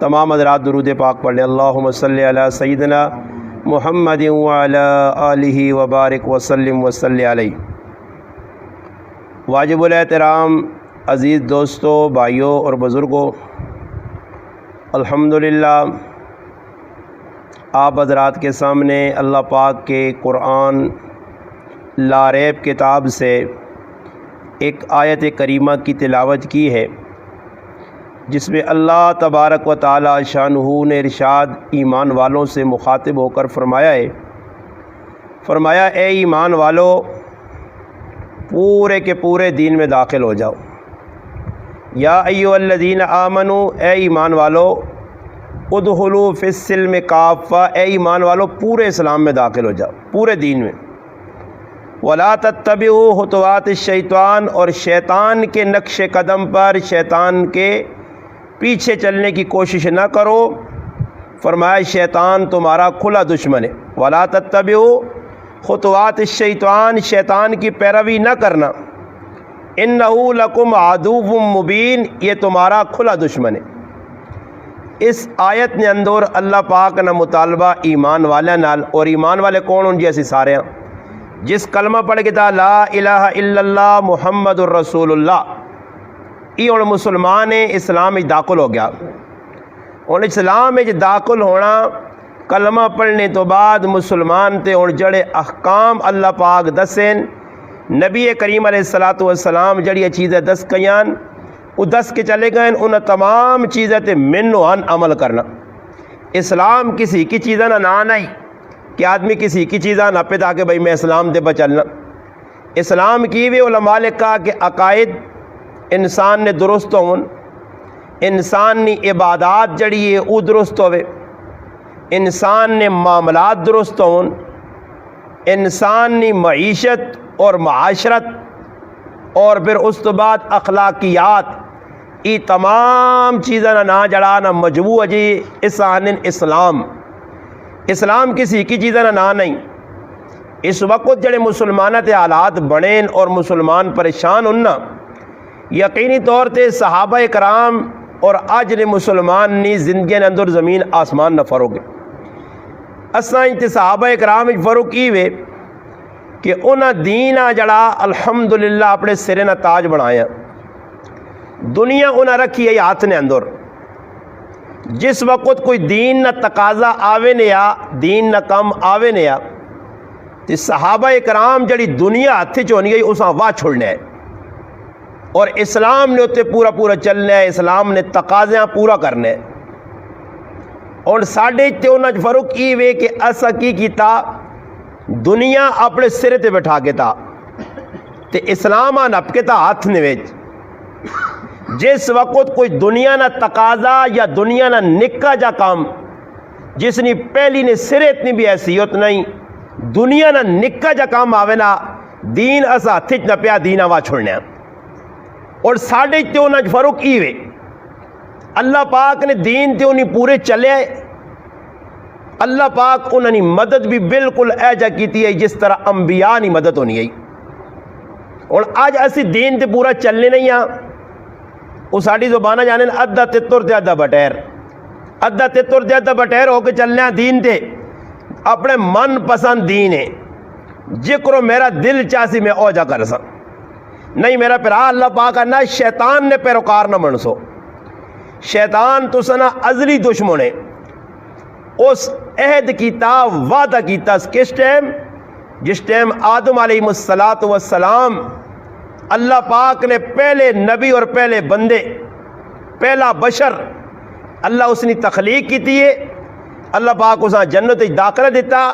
تمام حضرات درود پاک پڑھ لیں۔ اللہم صلی علی سیدنا محمد وعلی آلہ وبارک وسلم وصلی علیہ۔ واجب الاحترام عزیز دوستوں، بھائیوں اور بزرگوں، الحمدللہ آپ حضرات کے سامنے اللہ پاک کے قرآن لا ریب کتاب سے ایک آیت کریمہ کی تلاوت کی ہے، جس میں اللہ تبارک و تعالی شانہ نے ارشاد ایمان والوں سے مخاطب ہو کر فرمایا اے ایمان والو، پورے کے پورے دین میں داخل ہو جاؤ۔ یا ایھا الذین آمنو، اے ایمان والو، ادخلوا فی السلم کافہ، اے ایمان والو پورے اسلام میں داخل ہو جاؤ، پورے دین میں۔ ولا تتبعوا خطوات الشیطان، اور شیطان کے نقش قدم پر، شیطان کے پیچھے چلنے کی کوشش نہ کرو۔ فرمایا شیطان تمہارا کھلا دشمن ہے۔ ولا تتبعوا خطوات الشیطان، شیطان کی پیروی نہ کرنا۔ انہ لکم عدو مبین، یہ تمہارا کھلا دشمن ہے۔ اس آیت نے اندر اللہ پاک نہ مطالبہ ایمان والے نال، اور ایمان والے کون ان جیسی سارے ہیں جس کلمہ پڑھ کے تا لا الہ الا اللہ محمد الرسول اللہ، یہ اور مسلمان اسلام میں داخل ہو گیا۔ اور اسلام میں داخل ہونا کلمہ پڑھنے تو بعد مسلمان تے اور جڑے احکام اللہ پاک دسین، نبی کریم علیہ الصلوۃ والسلام جڑی چیزیں دس کیان وہ دس کے چلے گئے، ان تمام چیزیں تے منو ان عمل کرنا۔ اسلام کسی کی چیزیں نہ نہیں کہ آدمی کسی کی چیزیں نہ پہ تاکہ بھائی میں اسلام دے بچلنا۔ اسلام کی بھی علماء نے کہا کہ عقائد انسان نے درست ہون، انسان نے عبادات جڑی ہے وہ درست ہوئے، انسان نے معاملات درست ہون، انسان نے معیشت اور معاشرت، اور پھر اس تو بعد اخلاقیات، یہ تمام چیزیں نہ جڑا نہ مجموع جی اسان اسلام۔ اسلام کسی کی چیزیں نہ نہیں۔ اس وقت جڑے مسلمانت حالات بنیں اور مسلمان پریشان ہونا، یقینی طور تے صحابہ کرام اور آج نے مسلمان نی زندگی نے اندر زمین آسمان نہ فرق ہے۔ اساں تے صحابہ کرام فرق ہی وے کہ انہاں دین جڑا الحمدللہ اپنے سرے نہ تاج بنایا، دنیا انہاں رکھی ہے ہاتھ نے اندر۔ جس وقت کوئی دین نہ تقاضا آوے نیا، دین نہ کم آوے نیا، تے صحابہ کرام جڑی دنیا ہاتھ چونی گئی اساں واہ چھوڑنا ہے، اور اسلام نے اتنے پورا چلنا ہے، اسلام نے تقاضیاں پورا کرنا ہے۔ اور ساڈے تے انہاں فرق یہ وے کہ اسا کی کیتا، دنیا اپنے سرے تے بٹھا کے تا تے اسلام نپ کے تا ہاتھ نے وچ۔ جس وقت کوئی دنیا نہ تقاضا یا دنیا نہ نکا جا کام، جس نے پہلی نے سرے اتنی بھی حیثیت نہیں، دنیا نہ نکا جا کام آوے نا، دین اسا ہاتھ نہ پیا، دین آوا چھوڑنا ہے۔ اور ساڑھے تے انہاں فرق ہی وے، اللہ پاک نے دین تے انہیں پورے چلے، اللہ پاک انہوں نے مدد بھی بالکل ایجا کیتی ہے جس طرح انبیاء نے مدد ہونی ہے۔ اور آج اسی دین تے پورا چلنے نہیں ہاں، وہ ساڑھی زبانہ جانے ادھا تتر تے ادھا بٹیر، ادھا تتر تے ادھا بٹیر ہو کے چلنے ہاں دین تے، اپنے من پسند دین ہے، جکرو میرا دل چاسی میں اوجا کر سا نہیں۔ میرا پھرا اللہ پاک نہ شیطان نے پیروکار نہ منسو، شیطان تو سنا ازلی دشمن ہے۔ اس عہد کیتا، وعدہ کیتا کس ٹائم؟ جس ٹائم آدم علیہ السلام، اللہ پاک نے پہلے نبی اور پہلے بندے، پہلا بشر اللہ اس نے تخلیق کی تھی ہے، اللہ پاک اسا جنت داخلہ دیتا،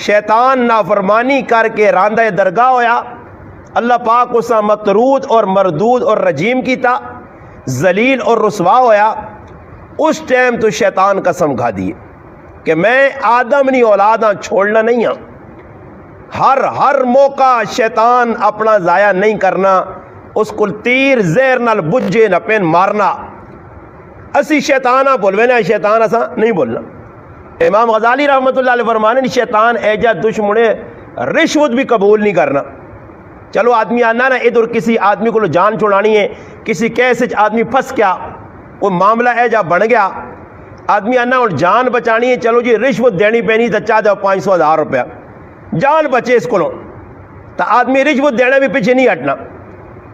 شیطان نافرمانی کر کے راندہ درگاہ ہویا، اللہ پاک اسا مطرود اور مردود اور رجیم کیتا، ذلیل اور رسوا ہویا۔ اس ٹائم تو شیطان قسم کھا دی کہ میں آدم نی اولاداں چھوڑنا نہیں ہاں، ہر موقع شیطان اپنا ضائع نہیں کرنا، اس کو تیر زہر نال بجے نہ پین مارنا۔ اسی شیطانہ بولوے نا، شیطان اسا نہیں بولنا۔ امام غزالی رحمۃ اللہ علیہ فرمانے نے شیطان ایجا دشمنے رشوت بھی قبول نہیں کرنا۔ چلو آدمی آنا نا ادھر کسی آدمی کو جان چھڑانی ہے، کسی کیس آدمی پھنس گیا، وہ معاملہ ایجا بن گیا، آدمی آنا اور جان بچانی ہے، چلو جی رشوت دینی پینی تو چاہ دو 500,000 روپیہ جان بچے اس کو، تو آدمی رشوت دینے بھی پیچھے نہیں ہٹنا۔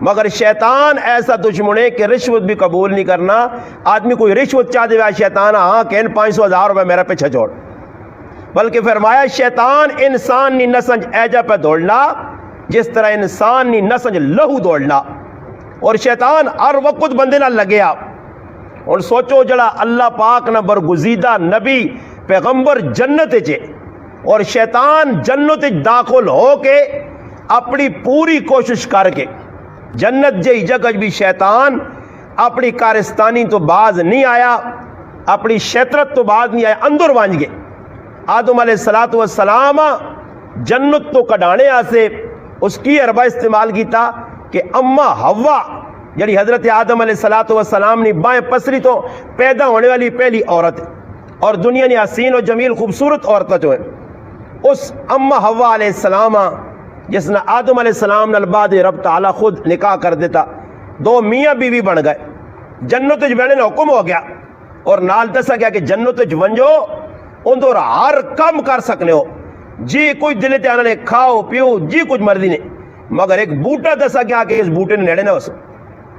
مگر شیطان ایسا دشمن ہے کہ رشوت بھی قبول نہیں کرنا۔ آدمی کوئی رشوت چاہ دے شیطان ہاں کہ 500,000 روپے میرا پیچھے چھوڑ، بلکہ فرمایا شیطان انسان نہیں نسنج ایجا پہ دوڑنا جس طرح انسان نہیں نسنج لہو دوڑنا، اور شیطان ہر وقت بندے نہ لگیا۔ اور سوچو جڑا اللہ پاک نہ برگزیدہ نبی پیغمبر جنت چے، اور شیطان جنت داخل ہو کے اپنی پوری کوشش کر کے جنت جی جگہ بھی شیطان اپنی کارستانی تو باز نہیں آیا، اپنی شیطرت تو باز نہیں آیا، اندر وانج گئے۔ آدم علیہ السلام جنت تو کڈانے آسے اس کی عربہ استعمال کیتا کہ اما حوا یعنی حضرت آدم علیہ السلام نے بائیں پسری تو پیدا ہونے والی پہلی عورت اور دنیا نے حسین و جمیل خوبصورت عورتیں جو ہیں، اس اما حوا علیہ السلام جس نے آدم علیہ السلام نال بعد رب تعالی خود نکاح کر دیتا، دو میاں بیوی بن گئے، جنت وچ بہنے حکم ہو گیا، اور نال دسا گیا کہ جنت وچ ونجو اندر ہر کم کر سکنے ہو، جی کوئی دل تے آنا نے کھاؤ پیو جی کچھ مرضی نے، مگر ایک بوٹا دسا گیا کہ اس بوٹے نے نیڑے نہ ہو سو،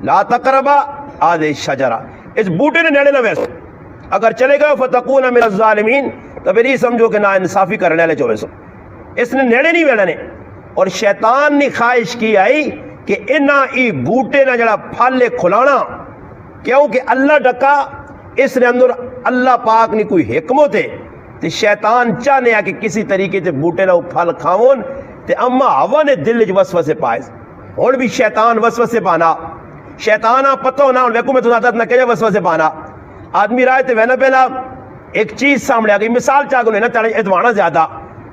لا تقربا هذه الشجرہ، اس بوٹے نے نیڑے نہ ہو سو، اگر چلے گئے فتکون من الظالمین تو پھر یہ سمجھو کہ نا انصافی کرنے والے چوے سو، اس نے نیڑے نہیں بیٹھنے۔ اور شیطان نے خواہش کی آئی کہ انہاں ای بوٹے نہ جڑا پھل کھلانا، کیونکہ اللہ ڈکا اس نے اندر اللہ پاک نے کوئی حکمت ہے، تو شیطان چاہنے کہ کسی طریقے سے بوٹے نہ پھل کھاون، تے اما ہوا نے دل وچ وسوسے پائے، ہن بھی شیطان وسوسے پانا، شیطان پتہ ہونا ہن ویکو میں تو عادت نہ کہ وسوسے پانا۔ آدمی رائے تے وینا پہلا ایک چیز سامنے آ گئی، مثال چاہ گو نہ تڑے ادوانا زیادہ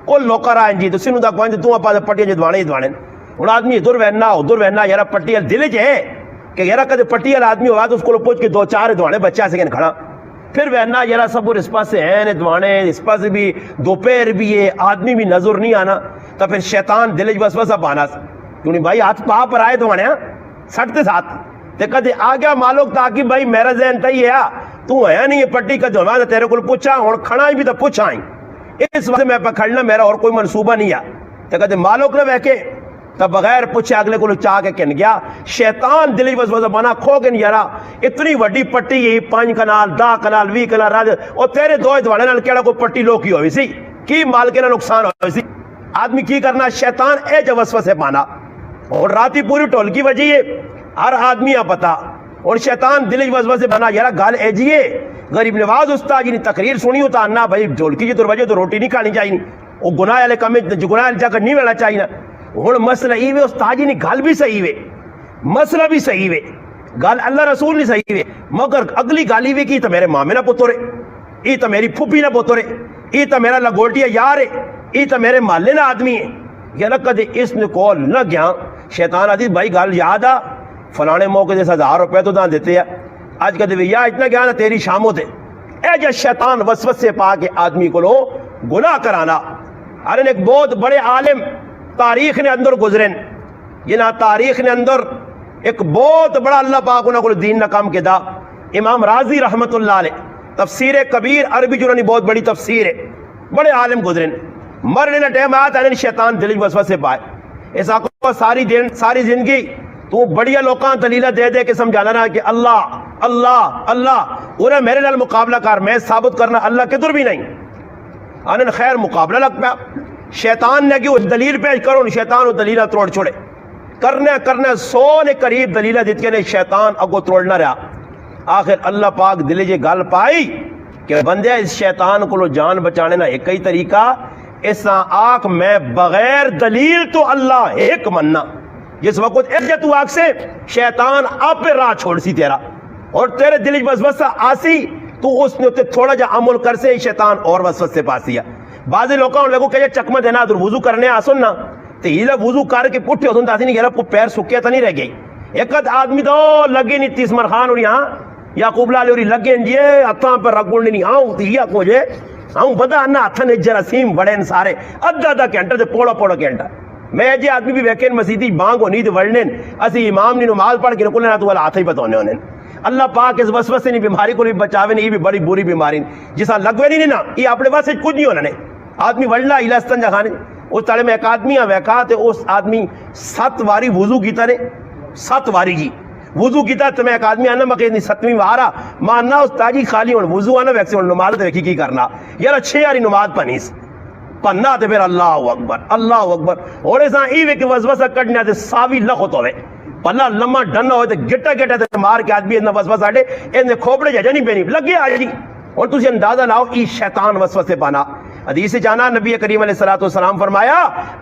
کو لوکر آئیں جی تو سینو دا کوئیں تو اپا پٹیاں جدوانے ادوانے، ہن آدمی ادھر وہنا یارا پٹیاں دل چ ہے کہ یارا کدے پٹیاں آدمی ہوا تو اس کو پوچھ کے 2-4 ادوانے بچہ سکن کھڑا، پھر وہنا یارا سب اس پاس سے ہیں ادوانے، اس پاس بھی دوپہر بھی ہے آدمی بھی نظر نہیں آنا، تو پھر شیطان دل وچ وسوسہ پانا، کیوں بھائی ہاتھ پا پر آئے دوانے سٹتے ساتھ تے کدے آ گیا مالک تاکہ بھائی میرا ذہن تھی ہے تو ہے نہیں یہ پٹی کا دوا تیرے کو پوچھا ہوں کھڑا بھی تو پوچھا ہی اس وقت میں پکڑنا میرا اور کوئی منصوبہ نہیں ہے، تو کدے مالک نہ ویکے تو بغیر پوچھے اگلے کو چاہ کے کن گیا، شیطان دل وچ وسوسہ بنا کھو کے یارا اتنی وڈی پٹی ہے 5 کنال 10 کنال 20 کنال راج اور تیرے 2 دوانے نال کیڑا کوئی پٹی لوکی ہوئی سی کی مالک نہ نقصان ہوئی سی، آدمی کی کرنا شیطان اے جو وسوسے پانا، اور راتی پوری ٹول کی وجہ ہے ہر آدمی پتا، اور شیطان دل وسوسے بنا یارا گل اے جیے غریب نواز استاد جی نے تقریر سنی ہوتا انا بھائی ڈھولکی جی دروازے تو روٹی نہیں کھانی چاہیے، وہ گناہ والے کام گناہ والی جگہ نہیں ملنا چاہیے، ہوں مسئلہ یہ وے استاد جی نے گل بھی صحیح وے مسئلہ بھی صحیح وے گل اللہ رسول نہیں صحیح وے، مگر اگلی گالی وے کی تو میرے مامے نہ پترے، یہ تو میری پھوپھی نہ پترے، یہ تو میرا لگوٹیا یار ہے، یہ تو میرے محلے نہ آدمی ہے، یا نہ کدے اس نے کول نہ گیا شیطان آدھی بھائی گل یاد آ فلانے موقع سے 1000 روپے تو نہ دیتے ہیں آج کدے یا اتنا گیا نا تیری شاموں تے، اے جو شیطان وسوسے پا کے آدمی کو لو گناہ کرانا۔ ارن ایک بہت بڑے عالم تاریخ نے اندر گزرن، جنہاں تاریخ نے اندر ایک بہت بڑا اللہ پاک انہوں کو دین نہ کام کے دا، امام رازی رحمت اللہ علیہ تفسیر کبیر عربی جو بہت بڑی تفسیر ہے، بڑے عالم گزرن، مرنے نہ ٹائم آتا ہے شیطان دل وسوسے پائے، اس آقا ساری زندگی تو بڑیا لوکاں دلیلہ دے دے کے سمجھانا رہا کہ اللہ اللہ اللہ، انہیں میرے نال مقابلہ کر، میں ثابت کرنا اللہ کے در بھی نہیں، انہیں خیر مقابلہ لگ پیا، شیطان نے کہ وہ دلیل پیش کرو، شیطان وہ دلیلہ توڑ چھوڑے، کرنے 100 نے قریب دلیلہ دیتی نے شیطان اگو توڑنا رہا، آخر اللہ پاک دلے جے گل پائی کہ بندے اس شیطان کو جان بچانے نا ایک ہی طریقہ، اس آنکھ میں بغیر دلیل تو اللہ ایک مننا، جس وقت ایک تو آنکھ سے شیطان آپ پہ راہ چھوڑ سی تیرا اور تیرے دل وسوسہ آسی تو اس نے تھوڑا جا عمل کر سے شیطان اور وسوسے پاسی ہے۔ بعض لوگوں لوگوں کہ چکمہ دینا در وضو کرنے آسن نا تو یہ وضو کر کے پٹھے ہوتن تاسی نہیں گیا پیر سکیا تو نہیں رہ گئی، ایک آدمی تو لگے نہیں تیسمر خان اور یہاں یعقوب لالے اور لگے جی ہتھاں پر رگڑنے نہیں آؤں تو یہ کو جے آؤں بدا انا ہتھاں نے جراثیم بڑے ان سارے ادھا گھنٹہ تے پوڑا گھنٹہ میں آدمی بھی ویکین مسیدی بانگ ہونی تو وڑنے اسی امام نے نماز پڑھ کے نکلنا تو والا ہاتھ ہی بتانے ہونے اللہ پاک اس وسوسے نہیں بیماری کو نہیں بچاوے نہیں، یہ بھی بڑی بری بیماری جسا لگوے نہیں نا، یہ اپنے واسطے کچھ نہیں ہونا نے۔ آدمی وڑنا الستن جہانے اس تڑے میں ایک آدمی ویکھا تے اس آدمی 7 واری وضو کیتا نے، 7 واری جی وضو کیتا تے میں ایک آدمی آنا مکہ نہیں 7ویں وارا ماننا اس تاجی خالی ہون وضو آنا ویکسے ہون نماز تے ویکھی کی کرنا یار 6 واری نماز پنیس پننا تے پھر اللہ اکبر اللہ اکبر اور ایسا ایوے کہ وسوسہ کٹنا تے ساوی لخت ہوئے پلا لمحہ ڈننا ہوئے تے گٹا گٹا تے مار کے آدمی اتنا وسوسہ آٹے اتنے کھوپڑے جا نہیں پینی لگے آجا جی۔ اور تسی اندازہ لاؤ ای شیطان وسوسے پانا حدیث جانا نبی کریم علیہ السلام فرمایا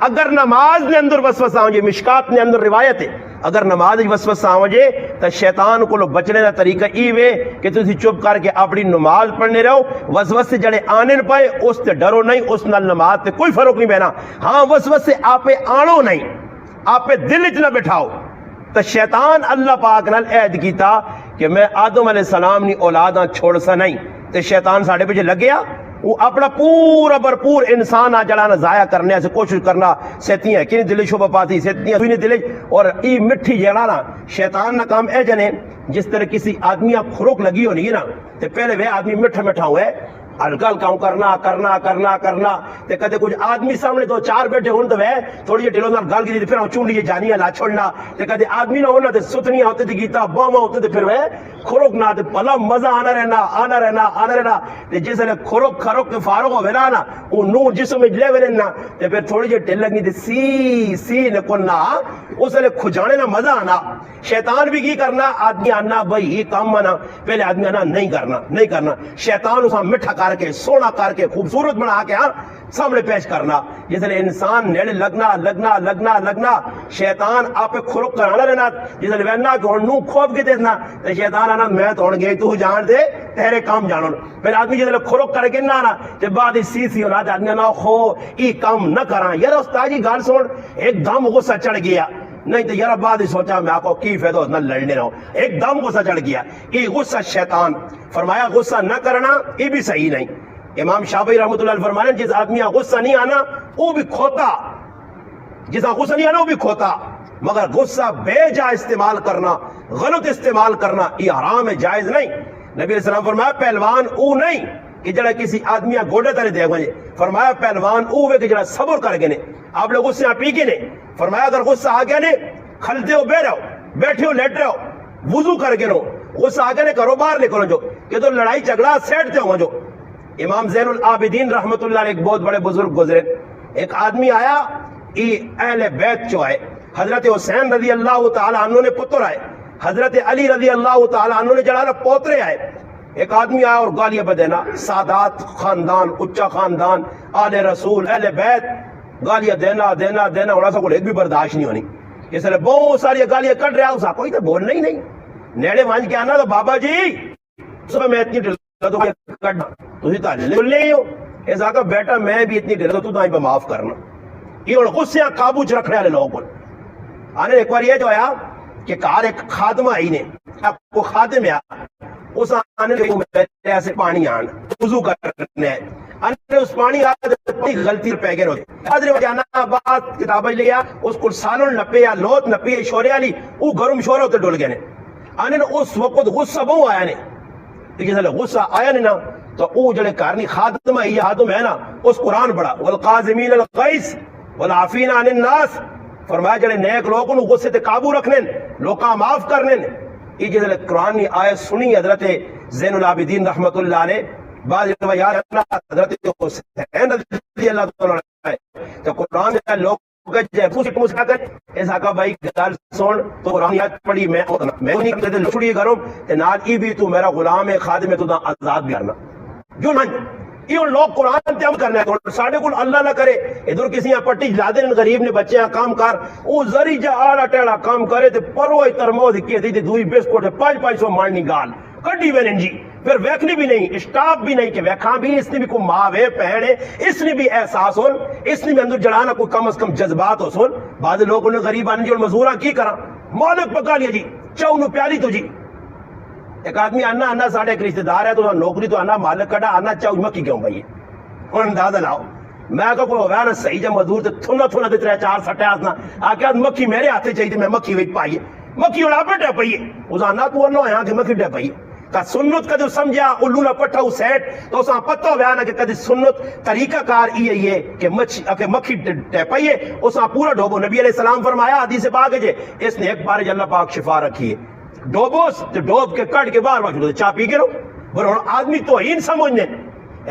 اگر نماز نے اندر وسوسہ آؤں جے مشکات نے اندر روایت ہے اگر نماز وسوسہ آؤں جے تو شیطان کو بچنے کا طریقہ ای وے کہ تسی چپ کر کے اپنی نماز پڑھنے رہو وسوسے جڑے آنے نہ پائے اس تے ڈرو نہیں اس نال نماز تے کوئی فرق نہیں بہنا۔ ہاں وسوسے آپ آنو نہیں آپ دل چ نہ بٹھاؤ تو شیطان اللہ پاک نال عہد کیتا کہ میں آدم علیہ السلام نی اولاداں چھوڑ سا نہیں تے شیطان ساڑھے پیچھے لگ گیا وہ اپنا پورا بھرپور انسان جڑانا ضائع کرنے سے کوشش کرنا سیتی ہے کہ دل شبہ پاتی سیتی ہے دل اور ای مٹھی جڑانا شیطان نہ کام اے جنے جس طرح کسی آدمی کھروک لگی ہونی ہے نا تے پہلے وہ آدمی مٹھا مٹھا ہوئے ہلکا کام کرنا کرنا کرنا کرنا تے کدے کچھ آدمی سامنے 2-4 بیٹھے ہون تو وہ تھوڑی جی ڈلوں نال گل کی پھر چونڈی جانیاں لا چھوڑنا تے کدے آدمی نہ ہونا تے ستنیاں ہوتے تے گیتا باما ہوتے تے پھر وہ کھروک نہ تے پلا مزہ آنا رہنا تے جس نے کھروک کھروک کے فارغ ہو وینا نا وہ نور جسم میں لے وینا تے پھر تھوڑی جی ڈل لگی تے سی نے کنا اس نے کھجانے نہ مزہ آنا۔ شیطان بھی کی کرنا آدمی آنا بھائی یہ کام آنا پہلے آدمی آنا نہیں کرنا شیطان اسا مٹھا کر کے سونا کر کے خوبصورت بنا کے سامنے پیش کرنا جس نے انسان نیڑے لگنا شیطان آپ کھروک کرانا رہنا جس نے وینا کہ نو کھوپ کے دینا تو شیطان آنا میں تو گئی تو جان دے تیرے کام جانو پھر آدمی جس نے کھروک کر کے نہ آنا تو بعد سی ہونا آدمی آنا خو ای کام نہ کرا یار استاد جی گل سن ایک دم غصہ چڑھ گیا نہیں تو یار بعد ہی سوچا میں آپ کو کی فائدہ نہ لڑنے رہو ایک دم غصہ چڑھ گیا یہ غصہ شیطان فرمایا غصہ نہ کرنا یہ بھی صحیح نہیں۔ امام شافعی رحمۃ اللہ علیہ فرمانے جس آدمی غصہ نہیں آنا وہ بھی کھوتا جس غصہ نہیں آنا وہ بھی کھوتا مگر غصہ بے جا استعمال کرنا غلط استعمال کرنا یہ حرام ہے جائز نہیں۔ نبی علیہ السلام فرمایا پہلوان او نہیں کہ جڑا کسی آدمی گوڑے ترے دے گا فرمایا پہلوان او ہے کہ جڑا صبر کر گئے آپ لوگ غصے پی کے نے فرمایا اگر غصہ آ گیا نے کھلتے ہو بے رہو بیٹھے ہو لیٹ رہو وضو کر کے رہو غصہ آ گیا نے کرو باہر نکلو جو کہ تو لڑائی جھگڑا سیٹتے ہو جو۔ امام زین العابدین رحمت اللہ علیہ ایک بہت بڑے بزرگ گزرے ایک آدمی آیا اہل بیت جو آئے حضرت حسین رضی اللہ تعالی عنہ نے پتر آئے حضرت علی رضی اللہ تعالی عنہ نے جڑانا پوترے آئے ایک آدمی آیا اور گالیاں بدینا سادات خاندان اچا خاندان آل رسول اہل بیت گالیاں دینا اور ایسا کوئی ایک بھی برداشت نہیں ہونی اس لئے بہت ساری گالیاں کٹ رہا اسا کوئی تو بولنا ہی نہیں نیڑے وانج کے آنا تو بابا جی صبح میں اتنی ڈھلا تو کٹنا تسی تو لے ہی ہو ایسا کہ بیٹا میں بھی اتنی ڈھلا تو تائیں پہ معاف کرنا یہ اور غصیاں قابو چ رکھنے والے لوگوں کو آنے ایک بار یہ جو آیا کہ کار ایک خادمہ آئی نے آپ کو خادم ہے اس آنے کے ایسے پانی آن وضو کرنے آنے اس پانی آنے غلطی پہ گئے ہوتے حضرت جانا بات کتابہ لیا اس کو سالن نپے یا لوت نپے شورے والی وہ گرم شورے ہوتے ڈول گئے آنے اس وقت غصہ بہو آیا نے لیکن صلی غصہ آیا نے نا تو او جڑے کارنی خادمہ ہی آدم ہے نا اس قرآن پڑھا والقازمین الغیظ والعافین عن الناس فرمایا جڑے نیک لوگوں غصے تے قابو رکھنے لوکاں معاف کرنے یہ جس نے قرآن کی آیت سنی حضرت زین العابدین رحمت اللہ علیہ بعض روایات حضرت حسین رضی اللہ عنہ تو قرآن کے لوگ پوچھ مسکا کر ایسا کہا بھائی گل سن تو قرآن آیت پڑھی میں نہیں کہتے لچڑی کروں تے نال ای بھی تو میرا غلام ہے خادم ہے تو دا آزاد بھی کرنا جو نہیں یہ لوگ قرآن تے ہم کرنا ہے ساڑھے کل اللہ نہ کرے ادھر کسی یہاں پٹی جلادے غریب نے بچے ہیں کام کر وہ ذری جا آڑا ٹیڑا کام کرے تے پروئی ترموز کی تھی دوئی بسکوٹ 500 مارنی گال کڈی وینن جی پھر ویکھنی بھی نہیں اسٹاپ بھی نہیں کہ ویکھاں بھی اس نے بھی کوئی ماں وے پہن ہے اس نے بھی احساس ہون اس نے بھی اندر جڑانا کوئی کم از کم جذبات ہو سن بعض لوگوں نے غریب آنے جو مزوراں کی کرا مالک پکا لیا جی چاؤ نو پیاری تو جی ایک آدمی آنا ساڑھے ایک رشتہ دار ہے تو نوکری تو آنا مالک کڑا آنا چاہو مکی کیوں بھائی اور اندازہ لاؤ میں کہا کوئی ہویا نا صحیح جا مزدور تے تھونا تے 3-4 سٹے آسنا آکے مکی میرے ہاتھے چاہیے تے میں مکی ویچ پائیے مکھی اڑا پہ ڈے پئیے اسانا تو اللہ یہاں کہ مکھی ڈے پئیے کا سنت کدی سمجھا الو نہ پٹھا سیٹ تو اساں پتہ ہوا نا کہ کدی سنت طریقہ کار یہ کہ مکھی ڈے پئیے اساں پورا ڈوبو. نبی علیہ السلام فرمایا حدیث پاک ہے اس نے ایک بار اللہ پاک شفا رکھی ہے ڈوبو ڈوب کے کٹ کے باہر باہر چاہ پی کے رو بر آدمی تو ہی سمجھنے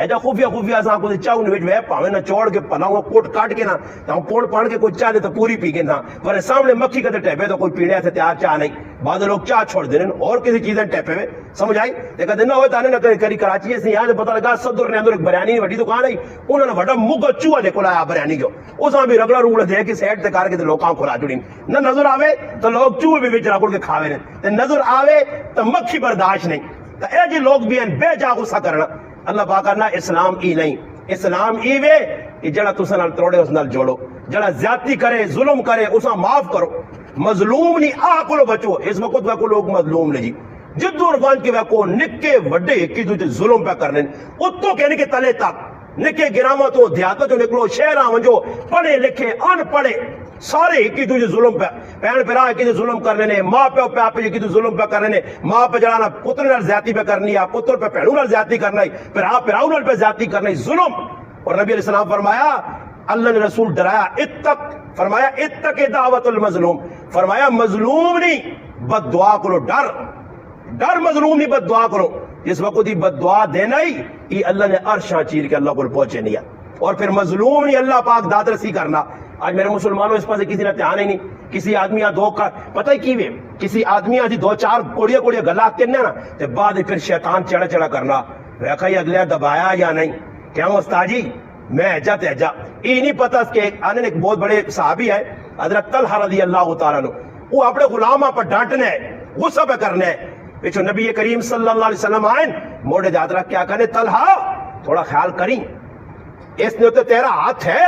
ایجا خفیہ اساں کو چاہوں نے وچ پاویں نہ چوڑ کے پلاؤں کوٹ کاٹ کے نہ تو پوڑ پڑ کے کوئی چاہ دے تو پوری پی کے نہ پر سامنے مکھی کدے ٹیپے تو کوئی پینے سے تیار چاہ نہیں. بعض لوگ چاہ چھوڑ دے اور کسی چیزیں ٹیپے ہوئے سمجھ آئی تے کدے نہ ہوئے تانے نہ کری کراچی سے یہاں سے پتہ لگا صدر نے اندر ایک بریانی وڈی دکان آئی انہوں نے وڈا مگا چوہا لے کلایا بریانی کو اساں بھی رگڑا روڑ دے کے سیٹ تے کر کے تے لوکاں کھلا جڑی نہ نظر آوے تو لوگ چوہے بھی وچ رگڑ کے کھاوے نے تے نظر آوے تو مکھی برداشت نہیں. تو اے جی لوگ بھی ہیں بے جا غصہ کرنا. اللہ پاک کرنا اسلام ای نہیں اسلام ای وے کہ جڑا تساں نال توڑے اس نال جوڑو جڑا زیادتی کرے ظلم کرے اساں معاف کرو مظلوم نہیں آ کو بچو. اس وقت وہ لوگ مظلوم نے جی جدو عرفان کے وہ نکے وڈے کی دوجے ظلم پہ کرنے اتو کہنے کے تلے تک نکے گراما تو دیہات جو نکلو شہراں ونجو پڑھے لکھے ان پڑھے سارے ایک دوجے ظلم پہ پہن پہ راہ ایک ظلم کرنے نے ماں پہ پہ آپ ایک ظلم پہ کرنے نے ماں پہ جڑانا پتر نال زیادتی پہ کرنی ہے پتر پہ پہنوں نال زیادتی کرنا ہے پھر آپ پہ راؤں پہ زیادتی کرنا ہے ظلم. اور نبی علیہ السلام فرمایا اللہ نے رسول ڈرایا اتق فرمایا اتق دعوت المظلوم فرمایا مظلوم نہیں بد دعا کرو ڈر مظلوم نہیں بد دعا کرو. جس وقت ہی بد دعا دینا ہی یہ اللہ نے عرشاں چیر کے اللہ کو پہنچے نہیں ہے. اور پھر مظلوم نہیں اللہ پاک داد رسی کرنا. آج میرے مسلمانوں اس پاس کسی نے دھیان ہی نہیں کسی آدمی دو کا پتہ ہی کی وے کسی آدمی دی دو چار کوڑیاں گلا کرنے نا تے بعد پھر شیطان چڑا چڑا کرنا ویکھا ہی اگلے دبایا یا نہیں کیا استاد جی میں ایجا تے ایجا یہ نہیں پتہ کہ آنے ایک بہت بڑے صحابی ہے حضرت طلحہ رضی اللہ تعالیٰ عنہ وہ اپنے غلامہ پر ڈانٹنے غصہ پہ کرنے پیچھو نبی کریم صلی اللہ علیہ وسلم آئیں موڑے جات رکھ کیا کہنے طلحہ تھوڑا خیال کریں اس نے تو تیرا ہاتھ ہے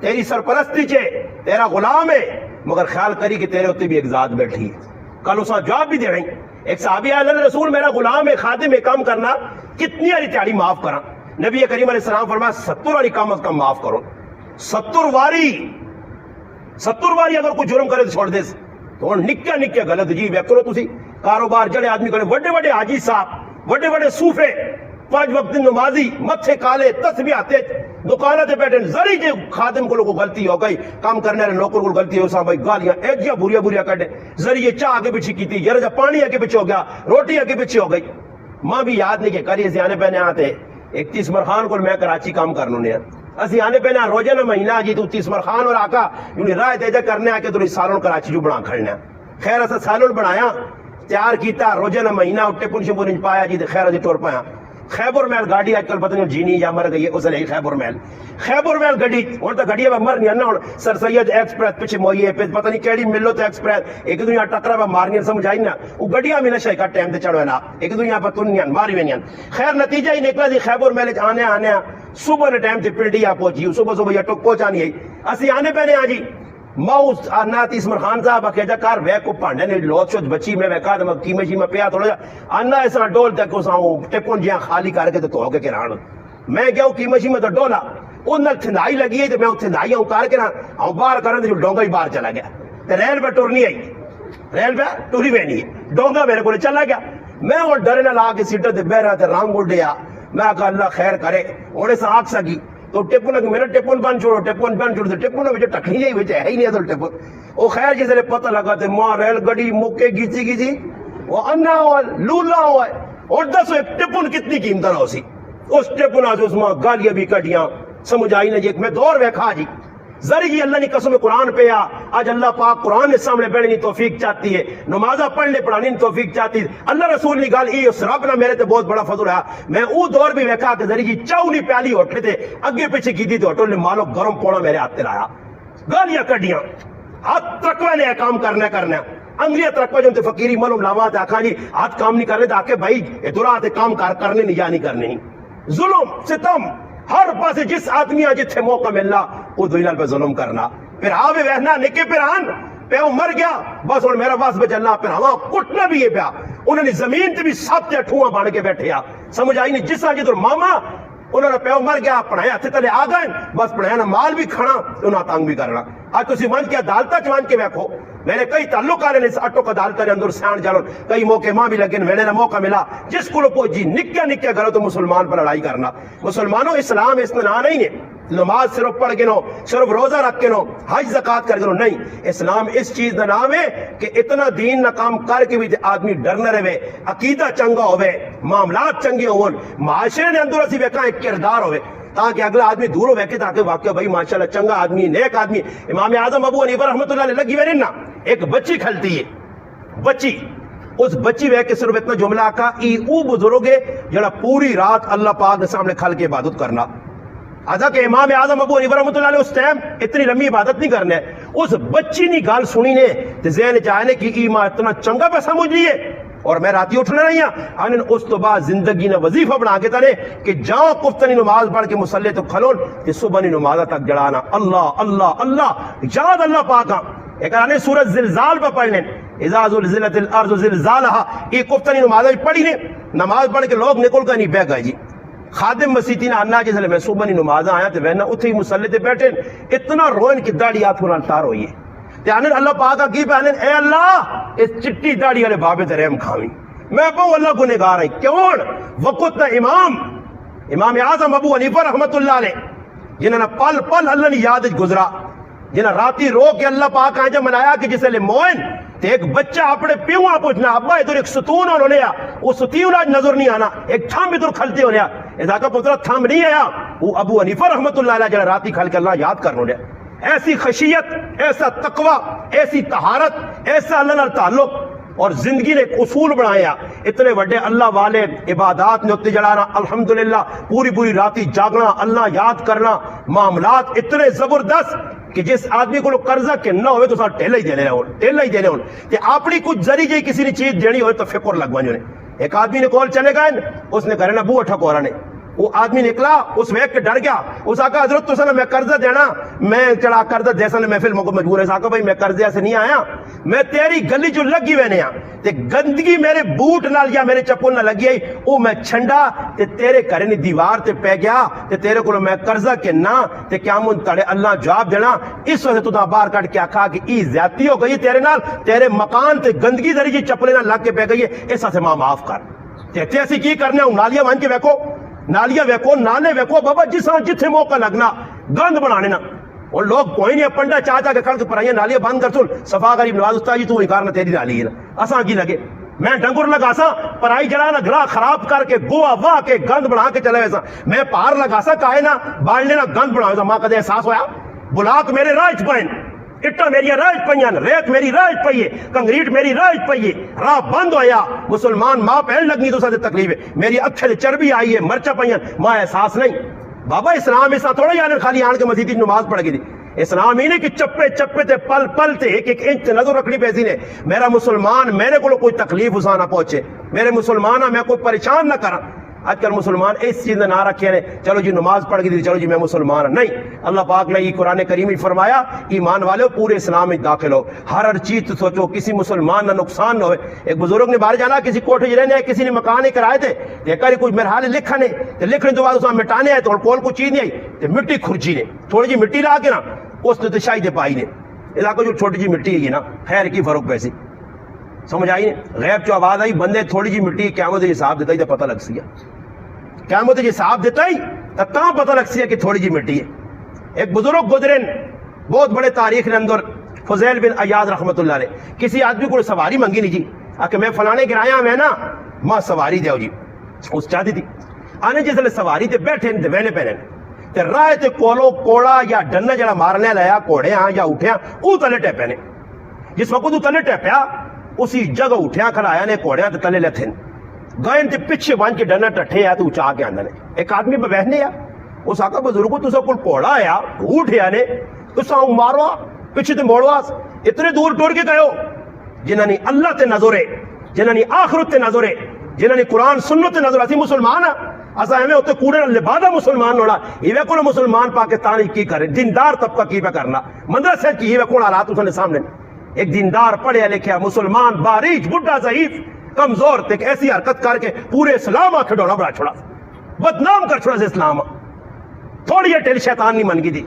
تیری سرپرستی چے تیرا غلام ہے مگر خیال کری کہ تیرے ہوتے بھی ایک ذات بیٹھی ہے. کل اسا جواب بھی دے رہی ایک صحابی ہے اللہ رسول میرا غلام ہے خادم ہے کام کرنا کتنی والی تیاری معاف کرا. نبی کریم علیہ السلام فرمایا 70 والی کم از کم معاف کرو. 70 واری اگر کوئی جرم کرے تو چھوڑ دے تو نکے غلط جی ویکھو تسی کاروبار جڑے آدمی کرے بڑے حاجی صاحب بڑے صوفے 5 وقت نمازی متھے کالے تسبیح آتے دکانہ تے بیٹھے ذری جے خادم کو غلطی ہو گئی کام کرنے والے نوکر کو غلطی ہو سا بھائی گالیاں ایجیاں بوریا کڈے ذریعے چاہ آگے پیچھے کیتی یار جب پانی آگے پیچھے ہو گیا روٹی آگے پیچھے ہو گئی. ماں بھی یاد نہیں کہ کریے سے آنے پہنے آتے 31 مرخان کو میں کراچی کام کرنوں نے اسی آنے پہنے روزہ نہ مہینہ جی تو 30 مرخان اور آقا یوں راہ تیجا کرنے آ کے تو سالوں کراچی جو بنا کھڑنا خیر اسا سالوں بنایا تیار کیتا روزہ نہ مہینہ اٹھے پنچ پنچ پایا جی خیر جی ٹور پایا خیبر محل گاڑی آج کل پتہ نہیں جینی یا مر گئی ہے اس نے خیبر محل گاڑی اور تو گاڑی میں مر نہیں آنا سر سید ایکسپریس پیچھے موئی ہے پتہ نہیں کیڑی ملو تو ایکسپریس ایک دنیا ٹکرا پہ مارنی سمجھائی نا وہ گاڑیاں میں نشے کا ٹائم تے چڑھو نا ایک دنیا پہ تنیا ماری وینی خیر نتیجہ ہی نکلا جی خیبر محل آنے صبح نے ٹائم تے پنڈیا پہنچی صبح یہ ٹک پہنچانی ہے اسی آنے پہنے آ جی موس نات اسمر خان صاحب اکیجا کار وے کو پانڈے نے لوت شد بچی میں ویکا دم کی میں پیا تھوڑا انا ایسا ڈول تک کو ساؤں ٹپون جیاں خالی کر کے تو ہو کے ران میں گیا کی مشی میں تو ڈولا ان نال تھندائی لگی ہے تو میں تھندائی ہوں کار کے نا ہوں باہر کرن تے ڈونگا ہی باہر چلا گیا تے ریل پہ ٹرنی آئی ریل پہ ٹوری وینی ہے ڈونگا میرے کو چلا گیا میں اور ڈرے نہ لا کے سیٹر تے بہ رہا تے رام گڈیا میں کہا اللہ خیر کرے اوڑے سا آگ سکی تو ٹپون کہ میرا ٹپون بن چھوڑو ٹپون میں ٹکڑی جائی وچ ہے ہی نہیں تو ٹپون او خیر جس نے پتہ لگا تے ماں ریل گاڑی موکے گیچی وہ انا ہوا لولا ہوا اور دسو ایک ٹپون کتنی قیمت نہ ہو سی اس ٹپون آج اس ماں گالیاں بھی کٹیاں سمجھ آئی نہ جی میں دور ویکھا جی ذری جی اللہ نے قسم قرآن پہ آج اللہ پاک قرآن نے سامنے بیٹھنے کی توفیق چاہتی ہے نمازہ پڑھنے پڑھانے کی توفیق چاہتی ہے اللہ رسول نے گال اس رب نہ میرے تے بہت بڑا فضل ہے میں او دور بھی ویکھا کہ ذری جی چاؤ نہیں پیالی ہوٹلے تے اگے پیچھے کی دی تے ہوٹل نے مالو گرم پونا میرے ہاتھ تے لایا گالیاں کڈیاں ہاتھ ترکوے نے کام کرنا انگلیاں ترکوے جو تے فقیری معلوم لاوا تے آکھا جی ہاتھ کام نہیں کرنے تے آکے بھائی ادھر آتے کام کرنے نہیں یا نہیں کرنے ظلم ستم ہر پاسے جس آدمی جتھے موقع ملنا وہ دویلال پہ ظلم کرنا پھر آوے وہنا نکے پھر آن پہ وہ مر گیا بس اور میرا باس بچلنا پھر ہوا کٹنا بھی ہے پیا انہوں نے زمین تے بھی سب تے ٹھواں بان کے بیٹھے سمجھ آئی نہیں جس آجی تو ماما انہوں نے پیو مر گیا پڑھایا ہاتھ تلے آ گئے بس پڑھایا مال بھی کھانا انہوں تنگ بھی کرنا اج تسی من کے عدالتاں چ ون کے ویکھو میرے کئی تعلق آ رہے ہیں اس اٹک عدالت کے اندر سیان جالو کئی موقع ماں بھی لگے میرے موقع ملا جس کو پہنچی نکے نکے گھروں تو مسلمان پر لڑائی کرنا مسلمانوں اسلام اس نام نہیں ہے نماز صرف پڑھ کے نو صرف روزہ رکھ کے نو حج زکات کر کے نو نہیں اسلام اس چیز کا نام ہے کہ اتنا دین نہ کام کر کے بھی آدمی ڈر نہ رہے عقیدہ چنگا ہوئے معاملات چنگے ہون معاشرے نے اندر اسی ویکھاں ایک کردار ہوئے تاکہ اگلا آدمی دور ہوئے کہ تاکہ واقعہ بھائی ماشاءاللہ چنگا آدمی نیک آدمی امام اعظم ابو حنیفہ رحمۃ اللہ علیہ لگی ہوئے نا ایک بچی کھلتی ہے بچی اس بچی وے کے صرف اتنا جملہ آکا ای او بزرگ ہے جڑا پوری رات اللہ پاک کے سامنے کھل کے عبادت کرنا آجا کہ امام اعظم ابو حنیفہ رحمۃ اللہ علیہ اس ٹائم اتنی لمبی عبادت نہیں کرنا ہے اس بچی نے گال سنی نے تے ذہن چاہنے کی ای ماں اتنا چنگا پہ سمجھ لیے اور میں راتی اٹھنا نہیں ہاں انہوں اس تو بعد زندگی نے وظیفہ بنا کے تانے کہ جاؤ کفتنی نماز پڑھ کے مسلح تو کھلون کہ صبح نی نمازہ تک جڑانا اللہ اللہ اللہ یاد اللہ پاکاں ایک آنے سورت زلزال پہ پڑھنے اذا زلزلت الارض زلزالہا یہ کفتنی نمازہ پڑھی نے نماز پڑھ کے لوگ نکل کر نہیں بہ گئے جی خادم مسیحی نے آنا جس لئے میں صبح نی نمازہ آیا تو وہنا اتھے ہی مسلح تے بیٹھے اتنا روئن کی داڑی آت کو نالتار ہوئی ہے تے آنن اللہ پاکا کی پہنن اے اللہ اس چٹی داڑی والے بابے تے رحم کھاویں میں بہو اللہ کو نگاہ رہی کیوں وقت نا امام اعظم ابو حنیفہ رحمت اللہ علیہ جنہوں نے پل پل اللہ نے یاد گزرا جنہوں راتی رو کے اللہ پاک آنجا منایا کہ جسے لے موئن تے ایک بچہ اپنے پیوہاں پوچھنا ابا ادھر ایک ستون ہونے لیا وہ ستون آج نظر نہیں آنا ایک تھام ادھر کھلتے ہونے لیا اذا کا پترہ تھام نہیں آیا وہ ابو حنیفہ رحمت اللہ علیہ جنہوں راتی کھل کے اللہ یاد کرنے لیا ایسی خشیت ایسا تقوی ایسی طہارت ایسا اللہ نال تعلق اور زندگی نے ایک اصول بنایا اتنے وڈے اللہ والے عبادات نے اتنے جڑانا الحمدللہ پوری پوری راتی جاگنا اللہ یاد کرنا معاملات اتنے زبردست کہ جس آدمی کو قرضہ کے نہ ہوئے تو ساتھ ٹیلہ ہی دینے ہوں ٹیلہ ہی دینے ہوں کہ اپنی کچھ ذریعے جی کسی نے چیز دینی ہوئے تو فکر لگوانی ہونے ایک آدمی نے کال چلے گئے اس نے کہا نا بو اٹھا کورا نے وہ آدمی نکلا اس ویک کے ڈر گیا اس آقا حضرت تو سنا میں قرضہ دینا میں چڑھا قرضہ دیسا نے محفل موقع مجبور ہے آقا بھائی میں قرضہ سے نہیں آیا میں تیری گلی جو لگی وینے ہاں تے گندگی میرے بوٹ نال یا میرے چپل نہ لگی آئی او میں چھنڈا تے تیرے کرنے دیوار تے پہ گیا تے تیرے کو میں قرضہ کے نا تے کیا من تڑے اللہ جواب دینا اس وجہ تو دا بار کٹ کے آکھا کہ ای زیادتی ہو گئی تیرے نال تیرے مکان تے گندگی دری جی چپلے نہ لگ کے پہ گئی ہے ایسا سے ماں معاف کر تے ایسی کی کرنے ہوں نالیاں مان کے ویکو نالیاں ویکو نالے ویکو بابا جساں جتھے موقع لگنا گند بنانے نا اور لوگ کوئی نہیں پنڈا چاچا کے کھڑ کے پرائیاں نالیاں بند کر سن صفا غریب نواز استاد جی تو ہی کارنا تیری نالی ہے نا اساں کی لگے میں ڈنگر لگا سا پرائی جڑانا گھرا خراب کر کے گوا واہ کے گند بنا کے چلے ویسا میں پار لگا سا کہے نا بالنے نا گند بنا ویسا ماں کدے احساس ہویا بلاک میرے راج پائن اٹا میری راج پائن ریت میری راج پائیے کنگریٹ میری راج پائیے راہ بند ہویا مسلمان ماں پہن لگنی تو ساتھ تکلیف ہے میری اکھے چربی آئی ہے مرچہ پائن ماں احساس نہیں بابا اسلام ایسا تھوڑا ہی آنے خالی آن کے مسجد کی نماز پڑھ گئی تھی اسلام ہی نہیں کہ چپے چپے تے پل پل تے ایک ایک انچ نظر رکھنی پیسی نے میرا مسلمان میرے کو کوئی تکلیف اسا نہ پہنچے میرے مسلمان میں کوئی پریشان نہ کرا آج کل مسلمان اس چیز نہ رکھے نے چلو جی نماز پڑھ گئی چلو جی میں مسلمان نہیں اللہ پاک نے یہ قرآن کریم ہی فرمایا ایمان والے پورے اسلام میں داخل ہو ہر چیز سوچو کسی مسلمان نہ نقصان نہ ہوئے ایک بزرگ نے باہر جانا کسی کوٹھے جی رہنے آئے کسی نے مکان ہی کرائے تھے ایک بار کچھ میرے حال لکھا نے تو لکھنے تو بعد اس میں مٹانے آئے تو کول کو چیز نہیں آئی تو مٹی کھرچی نے تھوڑی جی مٹی لا کے نا اس نے تشائی دے پائی نے علاقہ جو چھوٹی جی مٹی ہے نا خیر کی فرق پیسی سمجھ آئی غیب جو آواز آئی بندے تھوڑی جی مٹی قیامت جی صاحب دیتا ہی تو پتہ لگ سیا قیامت جی صاحب دیتا ہی تو کہاں پتہ لگ سیا کہ تھوڑی جی مٹی ہے ایک بزرگ گزرن بہت بڑے تاریخ کے اندر فضیل بن عیاض رحمت اللہ علیہ کسی آدمی کو سواری منگی نہیں جی کہ میں فلانے گرایا میں نا ماں سواری دیو جی اس چاہتی تھی آنے جس لئے سواری تے بیٹھے تے وینے پہنے تے راہ تے کولو کوڑا یا ڈنہ جڑا مارنے لیا کوڑے ہاں یا اٹھیا او تلے ٹیپے نے جس وقت تو تلے ٹیپیا اسی جگہ اٹھیا کھڑایا نے کوڑے تے تلے لیتے گائن تے پچھے بان کے ڈنہ ٹٹھے یا تو چاہ کے آندہ نے ایک آدمی پہ بہنے یا اس آقا بزرگو تو سب کل کوڑا یا اٹھیا نے تو ساؤں ماروا پچھے تے موڑوا اتنے دور ٹور کے گئے ہو جنہاں نے اللہ تے نظرے جنہاں نے آخرت تے نظرے جنہاں نے قرآن سنت تے نظر اسی مسلمان ہیں اسا ہمیں ہوتے کوڑے نہ لبادہ مسلمان ہونا یہ ویکونا مسلمان پاکستانی کی کرے دیندار طبقہ کی پہ کرنا مدرسے کی یہ ویکونا حالات اس نے سامنے ایک دیندار پڑھے لکھیا مسلمان باریج بڈھا ضعیف کمزور تے ایسی حرکت کر کے پورے اسلام آکھے ڈونا بڑا چھوڑا بدنام کر چھوڑا سے اسلام تھوڑی یہ ٹیل شیطان نہیں من گئی تھی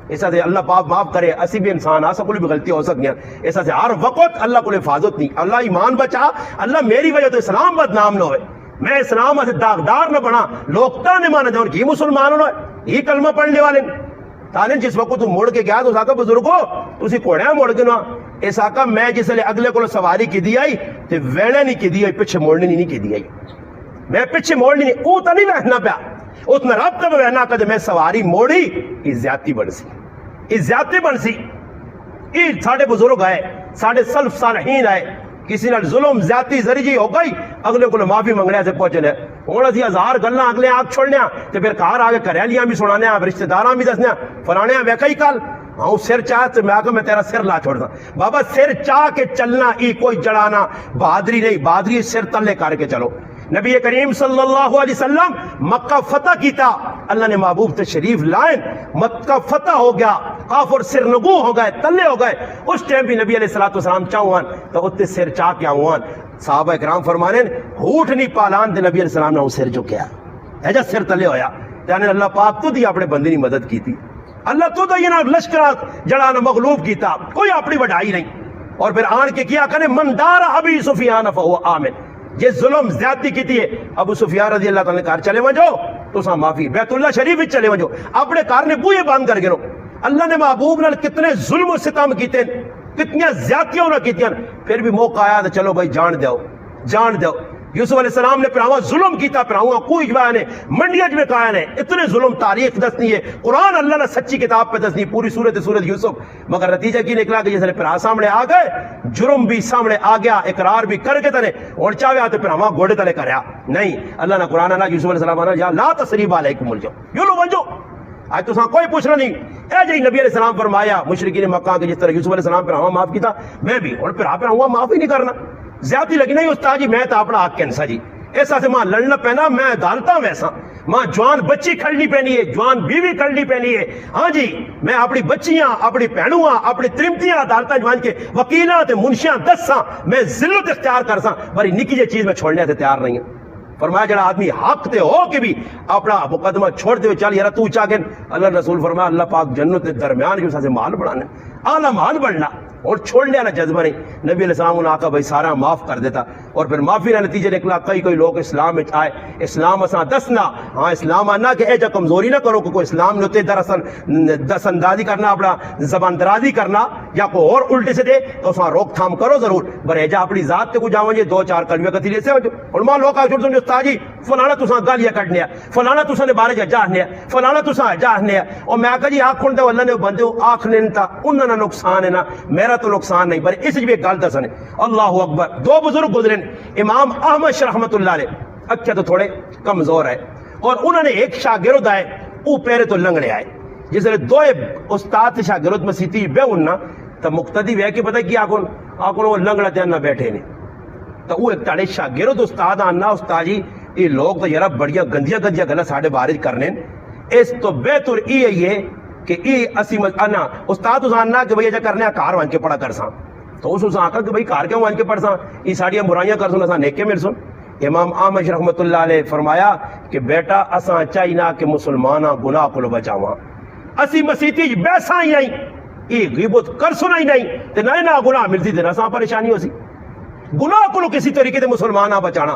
ایسا سے اللہ پاک معاف کرے اسی بھی انسان آسا کو بھی غلطی ہو سکتی ہیں ایسا سے ہر وقت اللہ کو حفاظت نہیں اللہ ایمان بچا اللہ میری وجہ تو اسلام بدنام نہ ہوئے میں اسلام سے داغدار نہ بنا لوگ تانے مانے دیں کہ مسلمان ہونا ہے یہ کلمہ پڑھنے والے تانے جس وقت تو موڑ کے گیا تو ساکا بزرگو تو اسی کوڑیاں موڑ کے نا ایسا کا میں جس لئے اگلے کو سواری کی دی آئی تو ویڑے نہیں کی دی آئی پچھے موڑنی نہیں کی دی آئی میں پچھے موڑنی نہیں اوتا نہیں بہنا پیا اتنا رب تب بہنا کہ میں سواری موڑی یہ زیادتی بن سی یہ زیادتی بن سی یہ ساڑھے بزرگ آئے ساڑھے سلف صالحین آئے کسی نے ظلم زیادتی ذریعی ہو گئی اگلے کو معافی منگنے سے پہنچے لے ہونا سی ہزار گلنا اگلے آگ چھوڑنے تو پھر کار آگے کریلیاں بھی سنانے رشتہ داراں بھی دسنے فلانے ویکا ہی کل ہاں سر چاہ تو میں آگا میں تیرا سر لا چھوڑ دا بابا سر چاہ کے چلنا ای کوئی جڑانا بہادری نہیں بہادری سر تلے کر کے چلو نبی کریم صلی اللہ علیہ وسلم مکہ فتح کیتا اللہ نے محبوب تشریف لائیں مکہ فتح ہو گیا کافر سرنگو ہو گئے تلے ہو گئے اس ٹائم بھی نبی علیہ السلام چاہوان تو اتنے سر چاہ کیا ہوان صحابہ اکرام فرمانے ہوٹ نہیں پالان دے نبی علیہ السلام نے سر جو کیا ہے جا سر تلے ہویا یعنی اللہ پاک تو دی اپنے بندی نے مدد کی تھی اللہ تو دی نا لشکرات جڑانا مغلوب کیتا کوئی اپنی وڈائی نہیں اور پھر آن کے کیا کہنے من دار ابی سفیان فہو آمن جس ظلم زیادتی کی تھی ابو سفیان رضی اللہ تعالیٰ نے کہا چلے وجو تو سا معافی بیت اللہ شریف چلے وجو اپنے کار نے بوئے باندھ کر گنو اللہ نے محبوب نے کتنے ظلم و ستم کیتے کتنی زیادتیوں نہ کیتیاں پھر بھی موقع آیا تو چلو بھائی جان دو یوسف علیہ السلام نے پراوا ظلم کیتا پراوا کوئی جوان ہے منڈیج میں کہا نے اتنے ظلم تاریخ دسنی ہے قرآن اللہ نے سچی کتاب پہ دسنی پوری سورت یوسف مگر نتیجہ کی نکلا کہ جیسے پھر سامنے آ گئے جرم بھی سامنے آ گیا اقرار بھی کر کے تنے اور چاہے آتے پھر ہمارا گوڑے تلے کریا نہیں اللہ نے قرآن اللہ یوسف علیہ السلام یا لا تسریب علیکم الجو یو لو بنجو آج تو کوئی پوچھنا نہیں اے جی نبی علیہ السلام فرمایا مشرکین مکہ کے جس طرح یوسف علیہ السلام پر ہوا معاف کیتا میں بھی اور پھر آپ پر ہوا معاف ہی نہیں کرنا زیادتی لگی نہیں استاد جی میں تو اپنا حق کینسا جی ایسا سے ماں لڑنا پہنا میں عدالتہ ویسا ماں جوان بچی کھڑنی پہنی ہے جوان بیوی کھڑنی پہنی ہے ہاں جی میں اپنی بچیاں اپنی پہنواں اپنی ترمتیاں عدالتہ جوان کے وکیلاں تے منشیاں دساں میں ذلت اختیار کرساں بری نکی جے چیز میں چھوڑنے سے تیار نہیں ہے فرمایا جڑا آدمی حق تے ہو کہ بھی اپنا مقدمہ چھوڑ دے چل یار تو چاہ گن اللہ رسول فرمایا اللہ پاک جنت کے درمیان جو سے مال بڑھانا اعلیٰ مال بڑھنا اور چھوڑنے والا جذبہ نہیں نبی علیہ السلام نے آقا بھائی سارا معاف کر دیتا اور پھر معافی کا نتیجہ نکلا کئی لوگ اسلام میں آئے اسلام اساں دسنا ہاں اسلام آنا کہ اے جا کمزوری نہ کرو کہ کوئی اسلام نتے دراصل دس اندازی کرنا اپنا زبان درازی کرنا یا کوئی اور الٹے سے دے تو اساں روک تھام کرو ضرور پر اے جا اپنی ذات تے کو جاؤں جے دو چار کلمے کتی لے سے علماء لوگ آج چھوڑ استاد جی فلانا تساں گالیاں کٹنے فلانا تساں نے بارے جاہنے فلانا تساں جاہنے اور میں کہا جی آنکھ کھول دے اللہ نے بندے آنکھ نے تا انہاں نہ نقصان ہے نا میرا تو نقصان نہیں پر اس بھی ایک گل دسنے اللہ اکبر دو بزرگ گزرن امام احمد رحمت اللہ علیہ اچھا تو تھوڑے کمزور ہے اور انہوں نے ایک شاگرد آئے او پیرے تو لنگڑے آئے جس نے دو استاد شاگرد میں سیتی بے اننا تو مقتدی وے کہ پتہ کیا آکن وہ لنگڑا تیان نہ بیٹھے نے تو وہ ایک تاڑے شاگرد استاد آنا استاد جی یہ لوگ تو یرا بڑیا گندیا گلہ ساڑھے بارج کرنے اس تو بہتر یہ کہ اسی انا استاد اساننا کہ بھئی جا کرنے کار وان کے پڑا کرساں تو اس آقا کہ بھئی کار کیوں وان کے پڑساں یہ ساڑیاں برائیاں کرسوں اساں نیکے مل سن امام احمد رحمت اللہ علیہ فرمایا کہ بیٹا اساں چاہینا کہ مسلمانہ گناہ کو بچاواں اسی مسیحی بیساں ہی آئیں یہ غیبت کرسنا ہی نہیں تے نہ گناہ ملتی تے نہ اساں پریشانی ہو سی گناہ کو کسی طریقے تے مسلمانہ بچانا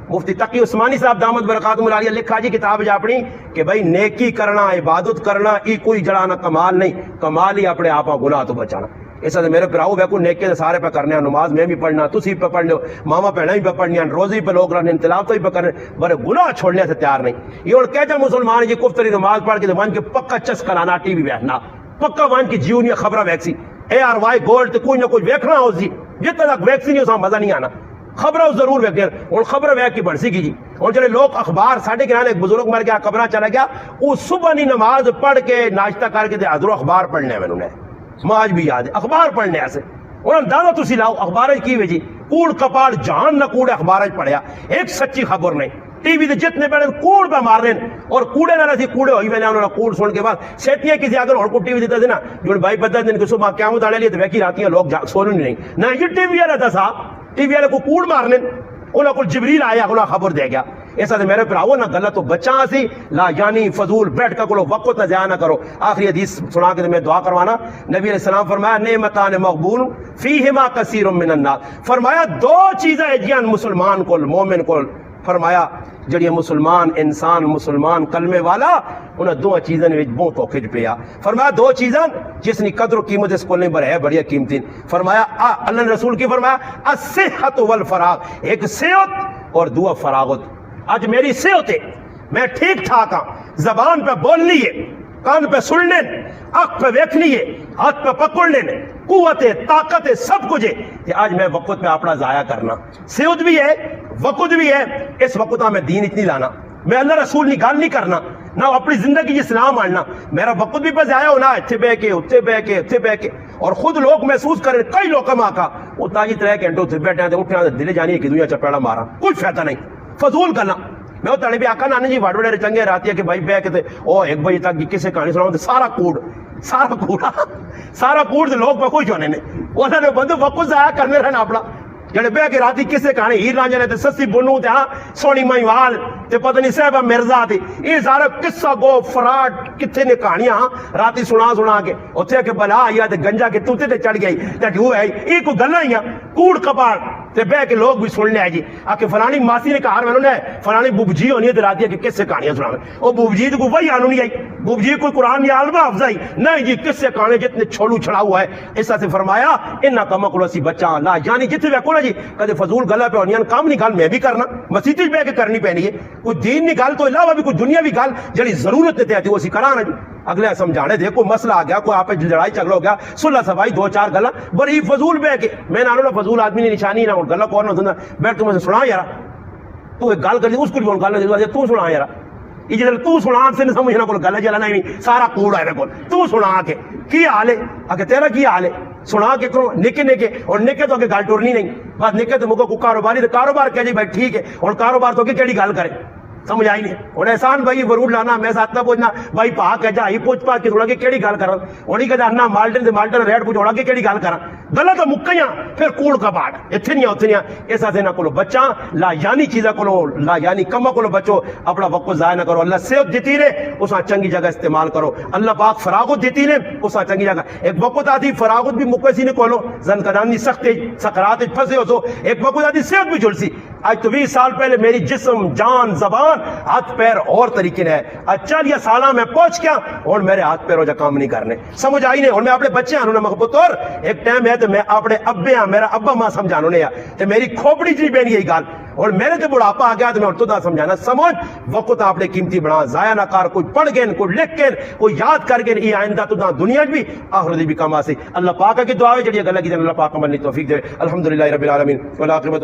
مفتی تقی عثمانی صاحب دامت برکاتہم العالیہ لکھا جی کتاب جا اپنی کہ بھئی نیکی کرنا عبادت کرنا یہ کوئی جڑانا کمال نہیں کمال ہی اپنے آپا گناہ تو بچانا ایسا تو میرے پراؤ بے کو نیکی سے سارے پہ کرنے ہیں نماز میں بھی پڑھنا تسی پہ پڑھنے ماما پہنا ہی پہ پڑھنی ہیں روزی پہ لوگ رہنے انتلاف تو ہی پہ کرنے بڑے گناہ چھوڑنے سے تیار نہیں یہ اور کہہ جا مسلمان جی کفتری نماز پڑھ کے وان کے پکا چس کرانا ٹی وی بیٹھنا پکا وان کی جیونی خبرہ ویکسی اے آر وائی گولڈ کوئی نہ کوئی ویکھنا ہو سی جتنا تک ویکسی نہیں اسا مزہ نہیں آنا خبرہ ضرور ویکھیں اور خبر ویک کی بڑھسی کی جی اور چلے لوگ اخبار ساڑھے گرانے ایک بزرگ مر گیا قبرہ چلا گیا وہ صبح نہیں نماز پڑھ کے ناشتہ کر کے حضور اخبار پڑھنے میں انہوں نے آج بھی یاد ہے اخبار پڑھنے ایسے انہوں نے دادا تسی لاؤ اخبار کی وجہ کوڑ کپاڑ جان نہ کوڑ اخبار پڑھیا ایک سچی خبر نہیں ٹی وی دے جتنے بیٹھے کوڑ پہ مار رہے ہیں اور کوڑے نہ رہتی کوڑے ہوئی میں نے انہوں نے کوڑ سن کے بعد سیتیاں کسی اگر اور کو ٹی وی دیتا تھے نا جو بھائی پتہ دن کے صبح قیامت آنے لیے تو ویکی راتیاں لوگ سونے نہیں نہ یہ ٹی وی والا تھا صاحب ٹی وی والے کو کوڑ مارنے انہوں کو جبریل آیا انہوں خبر دے گیا ایسا تو میرے پراؤ نہ غلط تو بچہ سی لا یعنی فضول بیٹھ کا کلو وقت نہ ضائع نہ کرو. آخری حدیث سنا کے میں دعا کروانا. نبی علیہ السلام فرمایا نعمتان مقبول فیہما کثیر من الناس. فرمایا دو چیزیں جیان مسلمان کو مومن کو, فرمایا جڑی مسلمان انسان مسلمان کلمے والا انہیں دو چیزیں بہت اوکھے پیا. فرمایا دو چیزیں جس کی قدر و قیمت اس کو نہیں بر ہے بڑی قیمتی. فرمایا اللہ نے رسول کی فرمایا الصحت والفراغ, ایک صحت اور دعا فراغت. آج میری صحت ہے, میں ٹھیک ٹھاک ہاں, زبان پہ بولنی ہے, کان پہ سننے, آنکھ پہ دیکھنی ہے, ہاتھ پہ پکڑنے, قوت ہے طاقت ہے سب کچھ ہے. کہ آج میں وقت پہ اپنا ضائع کرنا, صحت بھی ہے وقت بھی ہے, اس وقت میں دین اتنی لانا, میں اللہ رسول کی گل نہیں کرنا, نہ اپنی زندگی اسلام آنا, میرا وقت بھی پہ ضائع ہونا اتنے بہ کے اتنے بہ کے اتنے بہ کے. اور خود لوگ محسوس کریں, کئی لوگ کما کا وہ تاجی 3 گھنٹے اتنے بیٹھے ہیں اٹھے دل جانی کہ دنیا چپیڑا مارا, کوئی فائدہ نہیں, فضول گلا. میں وہ تڑے بھی آکا نانے جی وڈ وڈے چنگے راتی ہے کہ بھائی بہ کے تے او 1 بجے تک کسے کہانی سناؤں سارا کوڑ سارا کوڑ لوگ پہ کوئی چونے نے انہوں نے بندو وقت ضائع کرنے رہنا اپنا. جڑے بہ کے راتی کسے کہانی ہیر رانجے نے تے سسی بنو تے ہاں سونی مہیوال تے پتہ نہیں صاحبہ مرزا تے یہ سارا قصہ گو فراڈ کتنے نے کہانیاں راتی سنا کے اتھے کہ بلا آیا تے گنجا کے توتے تے چڑھ گئی تے ڈھو ہے یہ کوئی گلاں ہی کوڑ کپاڑ تے بہ کے لوگ بھی سن لیا جی آ کے فلانی ماسی نے کہا میں نے فلانی بوبجی ہونی ہے تے راتی کہ کسے کہانیاں سناوے. او بوبجی تو کوئی وہی آنو نہیں آئی, بوبجی کوئی قرآن یا عالمہ افزائی نہیں جی, کسے کہانے جتنے چھوڑو چھڑا ہوا ہے. ایسا سے فرمایا انہاں کما کلو اسی بچہ لا یعنی جتنے ویکو نا جی کدے فضول گلا پہ ہونی کام نہیں گل میں بھی کرنا مسیح تے بہ کے کرنی پینی ہے. کوئی دین نہیں گل تو علاوہ بھی کوئی دنیا بھی گل جڑی ضرورت تے آتی وہ اسی کرانا جی. اگلے سمجھانے دے کوئی مسئلہ آ گیا, کوئی آپ لڑائی جھگڑا ہو گیا, صلح صفائی 2-4 گلا بڑی فضول بہ کے میں نہ فضول آدمی نے نشانی نہ گلا کون نہ بیٹھ تمہیں سنا یار تو ایک گل کر اس کو بھی گل تو سنا یار یہ جب تو سنا سے نہیں سمجھنا کو گل جلانا نہیں سارا کوڑا ہے کو تو سنا کے کی حال ہے آگے تیرا کی حال ہے سنا کے کرو نکے نکے اور نکے تو آگے گل ٹورنی نہیں بس نکے تو مکو کو کاروباری تو کاروبار کہہ جی بھائی ٹھیک ہے اور کاروبار تو کیڑی گل کرے سمجھ آئی نہیں. اور احسان بھائی ضرور لانا میں ساتھ نہ پوچھنا بھائی پا کہ جا ہی پوچھ پا کے تھوڑا کہ کیڑی گل کرن ہونی کہ جانا مالٹن سے مالٹن ریٹ پوچھ ہوڑا کہ کیڑی گل کرن غلط مکیاں پھر کوڑ کا باٹ اتنے نہیں اتنے ایسا سے نہ کولو بچہ لا یعنی چیزاں کولو لا یعنی کما کولو بچو اپنا وقت ضائع نہ کرو. اللہ صحت دیتی نے اسا چنگی جگہ استعمال کرو. اللہ پاک فراغت دیتی نے اسا چنگی جگہ ایک وقت آتی فراغت بھی مکوسی نے کولو زن قدانی سخت سکرات پھنسے ہو تو ایک وقت آتی صحت بھی جھلسی. آج تو 20 سال پہلے میری جسم جان زبان ہاتھ پیر اور طریقے ہے. 40 سالہ میں پہنچ گیا اور میرے ہاتھ پیروں جا کام نہیں کرنے سمجھ آئی نہیں. اور میں اپنے بچے ہیں انہوں نے پتر ایک ٹائم ہے تو میں اپنے ابے ہاں میرا ابا ماں سمجھانو نے تو میری کھوپڑی جی بہن یہی گال اور میرے تو بڑھاپا آ گیا تو میں اور تو دا سمجھانا سمجھ وقت آپ نے قیمتی بنا ضائع نہ کر. کوئی پڑھ گئے کوئی لکھ کے کوئی یاد کر کے یہ آئندہ تو دنیا بھی آخرت بھی کام آسی. اللہ پاک کی دعا ہے جڑی گل کی اللہ پاک عمل توفیق دے. الحمدللہ رب العالمین والعاقبۃ